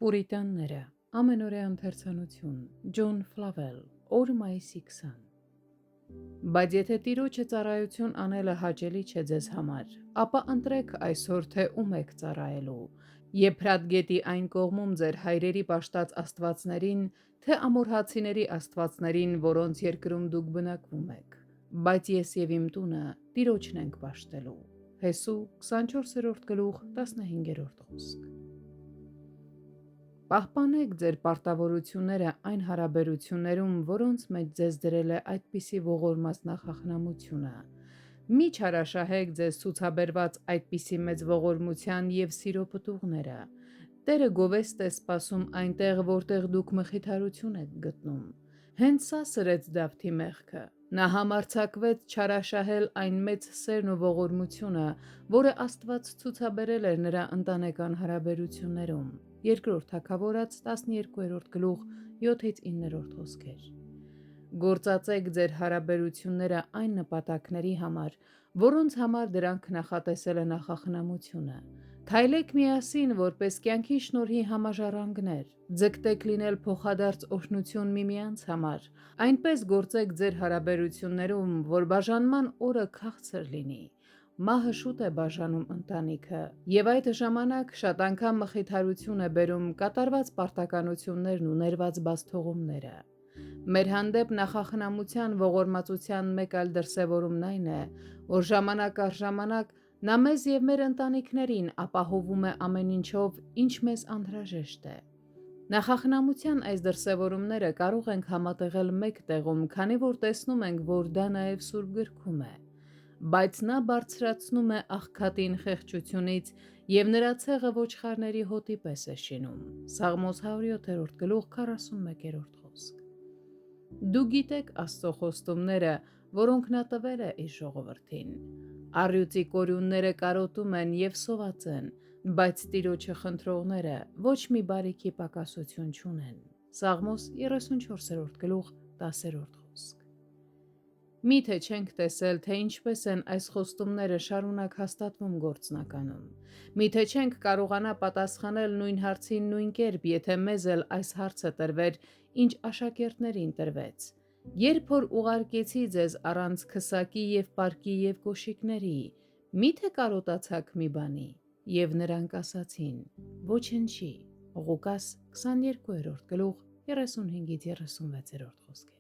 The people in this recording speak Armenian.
Պուրիտանները, ամենօրյա ընթերցանություն, Ջոն Ֆլավել, օր մայիսի 20։ Բայց եթե Տիրոջը ծառայություն անելը հաճելի չէ ձեզ համար, ապա ընտրեք այսօր, թե ում եք ծառայելու, Եփրատ գետի այն կողմում ձեր հայրերի պաշտած աստվածներին, թե ամորհացիների աստվածներին, որոնց երկրում դուք բնակվում եք։ Բայց ես և իմ տունը Տիրոջն ենք պաշտելու։ Հեսու 24-րդ գլուխ 15-րդ խոսք։ Պահպանեք ձեր պարտավորությունները այն հարաբերություններում, որոնց մեջ ձեզ դրել է այդպիսի ողորմած նախախնամությունը։ Մի չարաշահեք ձեզ ցուցաբերված այդպիսի մեծ ողորմության և սիրո պտուղները։ Տերը գովեստ է սպասում այնտեղ, որտեղ դուք մխիթարություն եք գտնում։ Հենց սա սրեց Դավթի մեղքը։ Նա համարձակվեց չարաշահել այն մեծ սերն ու ողորմությունը, որը Աստված ցուցաբերել էր նրա ընտանեկան հարաբերություններում։ Երկրորդ Թագավորաց 12-րդ գլուխ 7-9 խոսքեր։ Գործածեք ձեր հարաբերությունները այն նպատակների համար, որոնց համար դրանք նախատեսել է նախախնամությունը։ Քայլեք միասին, որպես կյանքի շնորհի համաժառանգներ, ձգտեք լինել փոխադարձ օրհնություն միմյանց համար, այնպես գործեք ձեր հարաբերություններում, որ բաժանման օրը քաղցր լինի։ Մահը շուտ է բաժանում ընտանիքը, և այդ ժամանակ շատ անգամ մխիթարություն է բերում կատարված պարտականություններն ու ներված բազթողումները։ Մեր հանդեպ նախախնամության ողորմածության մեկ այլ դրսևորումն այն է, որ ժամանակ առ ժամանակ նա մեզ և մեր ընտանիքներին ապահովում է ամեն ինչով, ինչ մեզ անհրաժեշտ է։ Նախախնամության այս դրսևորումները կարող ենք համատեղել մեկ տեղում, քանի որ տեսնում ենք, որ դա նաև Սուրբ Գրքում է։ Բայց նա բարձրացնում է աղքատին խեղճությունից և նրա ցեղը ոչխարների հոտի պես է շինում։ Սաղմոս 107-րդ գլուխ 41-րդ խոսք։ Դուք գիտեք Աստծո խոստումները, որոնք նա տվել է իր ժողովրդին։ Առյուծի կորյունները կարոտում են և սոված են, բայց Տիրոջը խնդրողները ոչ մի բարիքի պակասություն չունեն։ Սաղմոս 34-րդ գլուխ 10-րդ խոսք։ Միթե չենք տեսել, թե ինչպես են այս խոստումները շարունակ հաստատվում գործնականում։ Միթե չենք կարողանա պատասխանել նույն հարցին նույն կերպ, եթե մեզ էլ այս հարցը տրվեր, ինչ աշակերտներին տրվեց. Երբ որ ուղարկեցի ձեզ առանց քսակի և պարկի և կոշիկների, միթե կարոտացաք մի բանի։ Եվ նրանք ասացին. ոչնչի։ Ղուկաս 22-րդ գլուխ 35-36 խոսքեր։